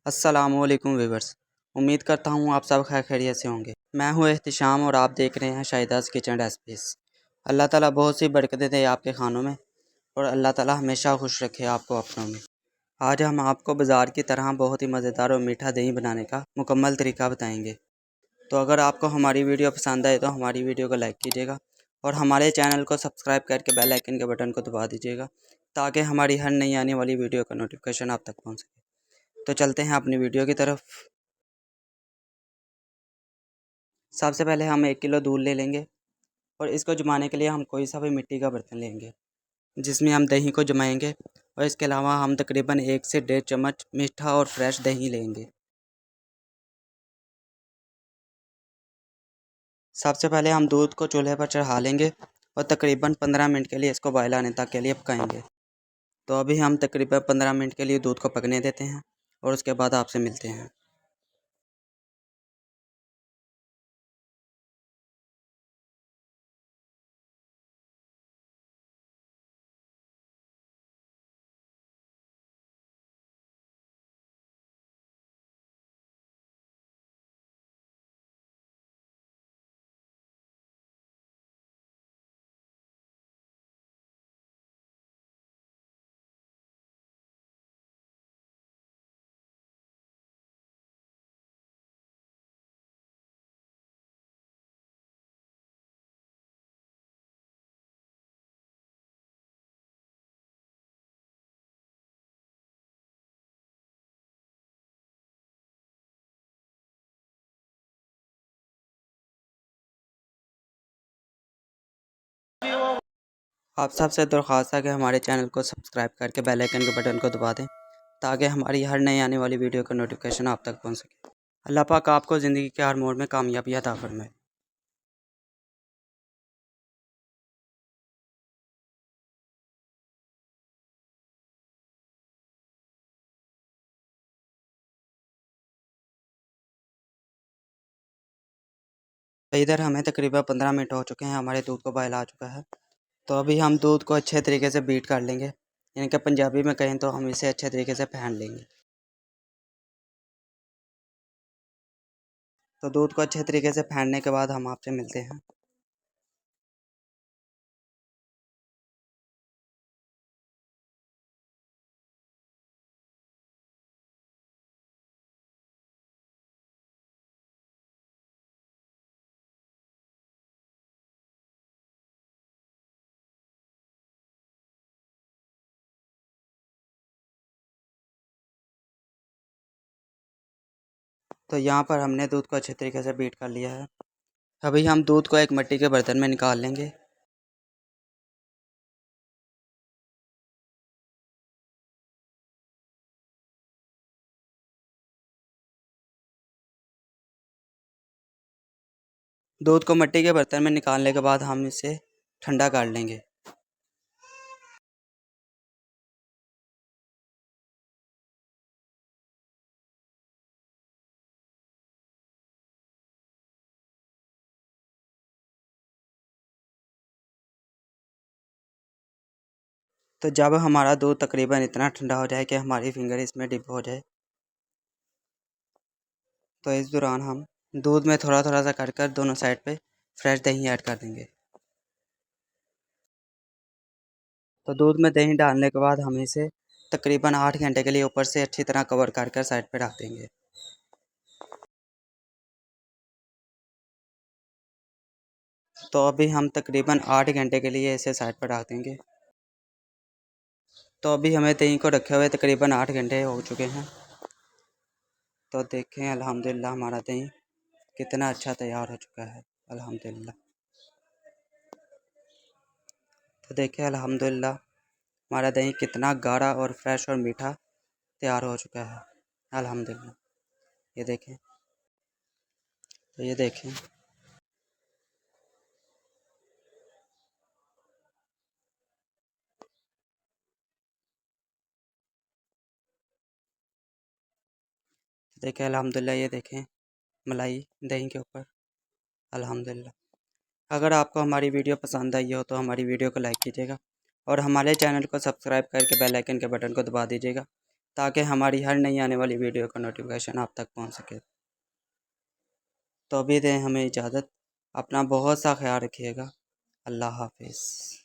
अस्सलामुअलैकुम व्यूवर्स। उम्मीद करता हूँ आप सब खैर खैरियत से होंगे। मैं हूँ एहतिशाम और आप देख रहे हैं शाहिदास किचन रेसिपीज़। अल्लाह ताला बहुत सी बरकतें दे आपके खानों में और अल्लाह ताला हमेशा खुश रखे आपको अपनों में। आज हम आपको बाज़ार की तरह बहुत ही मज़ेदार और मीठा दही बनाने का मुकम्मल तरीका बताएंगे। तो अगर आपको हमारी वीडियो पसंद आए तो हमारी वीडियो को लाइक कीजिएगा और हमारे चैनल को सब्सक्राइब करके बेल आइकन के बटन को दबा दीजिएगा ताकि हमारी हर नई आने वाली वीडियो का नोटिफिकेशन आप तक पहुँच सके। तो चलते हैं अपनी वीडियो की तरफ। सबसे पहले हम 1 किलो दूध ले लेंगे और इसको जमाने के लिए हम कोई सा भी मिट्टी का बर्तन लेंगे जिसमें हम दही को जमाएंगे। और इसके अलावा हम तकरीबन 1 से 1.5 चम्मच मीठा और फ्रेश दही लेंगे। सबसे पहले हम दूध को चूल्हे पर चढ़ा लेंगे और तकरीबन 15 मिनट के लिए इसको बॉयल आने तक के लिए पकाएंगे। तो अभी हम तकरीबन 15 मिनट के लिए दूध को पकने देते हैं और उसके बाद आपसे मिलते हैं। आप सबसे दरख्वास्त है कि हमारे चैनल को सब्सक्राइब करके बेल आइकन के बटन को दबा दें ताकि हमारी हर नई आने वाली वीडियो का नोटिफिकेशन आप तक पहुंच सके। अल्लाह पाक आपको ज़िंदगी के हर मोड़ में कामयाबी अता फरमाए। तो इधर हमें तकरीबन 15 मिनट हो चुके हैं, हमारे दूध को बॉयल आ चुका है। तो अभी हम दूध को अच्छे तरीके से बीट कर लेंगे, यानी कि पंजाबी में कहें तो हम इसे अच्छे तरीके से फेंट लेंगे। तो दूध को अच्छे तरीके से फेंटने के बाद हम आपसे मिलते हैं। तो यहाँ पर हमने दूध को अच्छे तरीके से बीट कर लिया है। अभी हम दूध को एक मिट्टी के बर्तन में निकाल लेंगे। दूध को मिट्टी के बर्तन में निकालने के बाद हम इसे ठंडा कर लेंगे। तो जब हमारा दूध तकरीबन इतना ठंडा हो जाए कि हमारी फिंगर इसमें डिप हो जाए, तो इस दौरान हम दूध में थोड़ा थोड़ा सा कर दोनों साइड पे फ्रेश दही ऐड कर देंगे। तो दूध में दही डालने के बाद हम इसे तकरीबन 8 घंटे के लिए ऊपर से अच्छी तरह कवर कर साइड पे रख देंगे। तो अभी हम तकरीबन 8 घंटे के लिए इसे साइड पर रख देंगे। तो अभी हमें दही को रखे हुए तकरीबन 8 घंटे हो चुके हैं। तो देखें अल्हम्दुलिल्लाह हमारा दही कितना अच्छा तैयार हो चुका है अल्हम्दुलिल्लाह। तो देखें अल्हम्दुलिल्लाह हमारा दही कितना गाढ़ा और फ्रेश और मीठा तैयार हो चुका है अल्हम्दुलिल्लाह। ये देखें, तो ये देखें, देखें अल्हम्दुलिल्लाह। ये देखें मलाई दही के ऊपर अल्हम्दुलिल्लाह। अगर आपको हमारी वीडियो पसंद आई हो तो हमारी वीडियो को लाइक कीजिएगा और हमारे चैनल को सब्सक्राइब करके बेल आइकन के बटन को दबा दीजिएगा ताकि हमारी हर नई आने वाली वीडियो का नोटिफिकेशन आप तक पहुंच सके। तो अभी दें हमें इजाज़त। अपना बहुत सा ख्याल रखिएगा। अल्लाह हाफिज़।